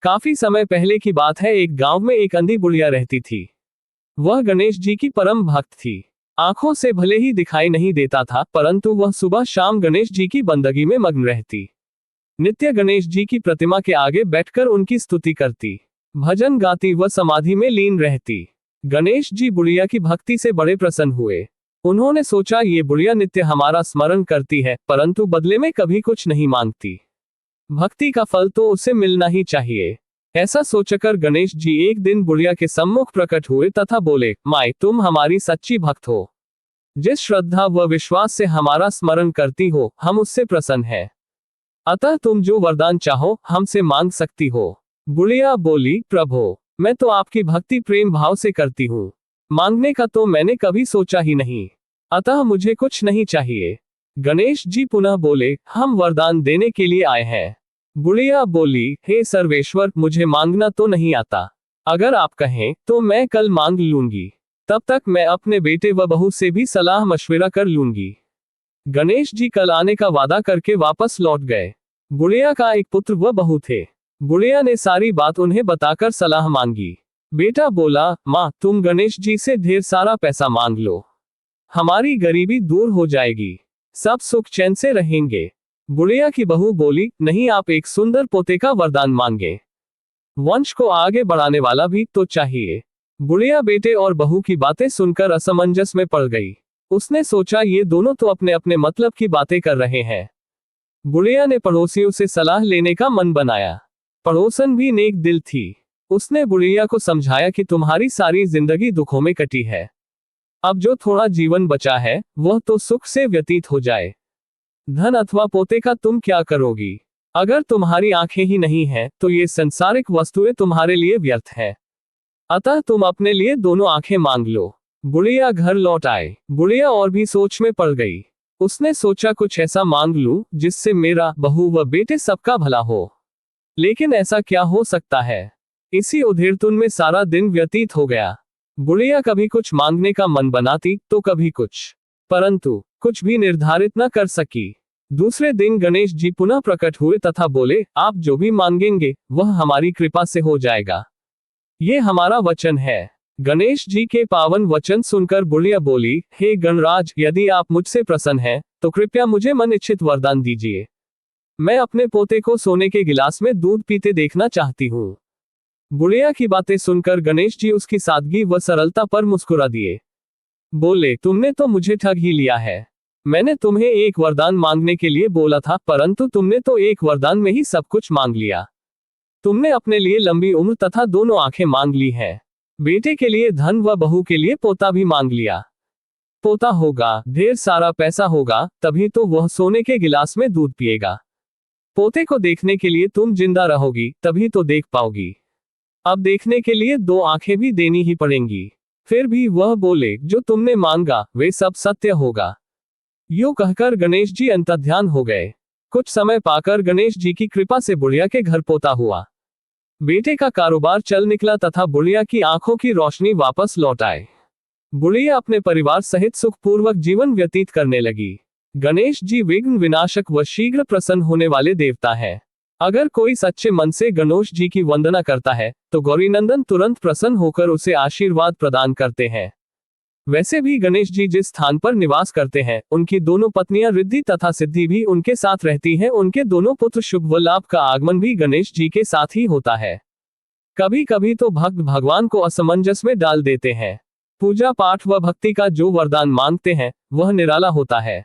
काफी समय पहले की बात है। एक गांव में एक अंधी बुढ़िया रहती थी। वह गणेश जी की परम भक्त थी। आंखों से भले ही दिखाई नहीं देता था, परंतु वह सुबह शाम गणेश जी की बंदगी में मग्न रहती। नित्य गणेश जी की प्रतिमा के आगे बैठकर उनकी स्तुति करती, भजन गाती व समाधि में लीन रहती। गणेश जी बुढ़िया की भक्ति से बड़े प्रसन्न हुए। उन्होंने सोचा, ये बुढ़िया नित्य हमारा स्मरण करती है, परंतु बदले में कभी कुछ नहीं मांगती। भक्ति का फल तो उसे मिलना ही चाहिए। ऐसा सोचकर गणेश जी एक दिन बुढ़िया के सम्मुख प्रकट हुए तथा बोले, माई, तुम हमारी सच्ची भक्त हो। जिस श्रद्धा व विश्वास से हमारा स्मरण करती हो, हम उससे प्रसन्न हैं। अतः तुम जो वरदान चाहो हमसे मांग सकती हो। बुढ़िया बोली, प्रभो, मैं तो आपकी भक्ति प्रेम भाव से करती हूँ। मांगने का तो मैंने कभी सोचा ही नहीं, अतः मुझे कुछ नहीं चाहिए। गणेश जी पुनः बोले, हम वरदान देने के लिए आए हैं। बुढ़िया बोली, हे सर्वेश्वर, मुझे मांगना तो नहीं आता। अगर आप कहें तो मैं कल मांग लूंगी। तब तक मैं अपने बेटे व बहू से भी सलाह मशविरा कर लूंगी। गणेश जी कल आने का वादा करके वापस लौट गए। बुढ़िया का एक पुत्र व बहू थे। बुढ़िया ने सारी बात उन्हें बताकर सलाह मांगी। बेटा बोला, माँ, तुम गणेश जी से ढेर सारा पैसा मांग लो, हमारी गरीबी दूर हो जाएगी, सब सुख चैन से रहेंगे। बुढ़िया की बहू बोली, नहीं, आप एक सुंदर पोते का वरदान मांगे। वंश को आगे बढ़ाने वाला भी तो चाहिए। बुढ़िया बेटे और बहू की बातें सुनकर असमंजस में पड़ गई। उसने सोचा, ये दोनों तो अपने अपने मतलब की बातें कर रहे हैं। बुढ़िया ने पड़ोसियों से सलाह लेने का मन बनाया। पड़ोसन भी नेक दिल थी। उसने बुढ़िया को समझाया कि तुम्हारी सारी जिंदगी दुखों में कटी है, अब जो थोड़ा जीवन बचा है वह तो सुख से व्यतीत हो जाए। धन अथवा पोते का तुम क्या करोगी? अगर तुम्हारी आंखें ही नहीं हैं, तो ये संसारिक वस्तुएं तुम्हारे लिए व्यर्थ है। अतः तुम अपने लिए दोनों आंखें मांग लो। बुढ़िया घर लौट आए। बुढ़िया और भी सोच में पड़ गई। उसने सोचा, कुछ ऐसा मांग लूं जिससे मेरा, बहू व बेटे सबका भला हो। लेकिन ऐसा क्या हो सकता है? इसी उधेड़तुन में सारा दिन व्यतीत हो गया। बुढ़िया कभी कुछ मांगने का मन बनाती तो कभी कुछ, परंतु कुछ भी निर्धारित न कर सकी। दूसरे दिन गणेश जी पुनः प्रकट हुए तथा बोले, आप जो भी मांगेंगे वह हमारी कृपा से हो जाएगा, ये हमारा वचन है। गणेश जी के पावन वचन सुनकर बुढ़िया बोली, हे गणराज, यदि आप मुझसे प्रसन्न हैं तो कृपया मुझे मन इच्छित वरदान दीजिए। मैं अपने पोते को सोने के गिलास में दूध पीते देखना चाहती हूँ। बुढ़िया की बातें सुनकर गणेश जी उसकी सादगी व सरलता पर मुस्कुरा दिए। बोले, तुमने तो मुझे ठग ही लिया है। मैंने तुम्हें एक वरदान मांगने के लिए बोला था, परंतु तुमने तो एक वरदान में ही सब कुछ मांग लिया। तुमने अपने लिए लंबी उम्र तथा दोनों आंखें मांग ली हैं। बेटे के लिए धन व बहू के लिए पोता भी मांग लिया। पोता होगा, ढेर सारा पैसा होगा, तभी तो वह सोने के गिलास में दूध पिएगा। पोते को देखने के लिए तुम जिंदा रहोगी, तभी तो देख पाओगी। अब देखने के लिए दो आंखें भी देनी ही पड़ेंगी। फिर भी वह बोले, जो तुमने मांगा वे सब सत्य होगा। यूं कहकर गणेश जी अंतर्ध्यान हो गए। कुछ समय पाकर गणेश जी की कृपा से बुढ़िया के घर पोता हुआ। बेटे का कारोबार चल निकला तथा बुढ़िया की आंखों की रोशनी वापस लौट आए। बुढ़िया अपने परिवार सहित सुखपूर्वक जीवन व्यतीत करने लगी। गणेश जी विघ्न विनाशक व शीघ्र प्रसन्न होने वाले देवता हैं। अगर कोई सच्चे मन से गणेश जी की वंदना करता है तो गौरीनंदन तुरंत प्रसन्न होकर उसे आशीर्वाद प्रदान करते हैं। वैसे भी गणेश जी जिस स्थान पर निवास करते हैं, उनकी दोनों पत्नियां रिद्धि तथा सिद्धि भी उनके साथ रहती हैं। उनके दोनों पुत्र शुभ व लाभ का आगमन भी गणेश जी के साथ ही होता है। कभी कभी तो भक्त भगवान को असमंजस में डाल देते हैं। पूजा पाठ व भक्ति का जो वरदान मांगते हैं वह निराला होता है।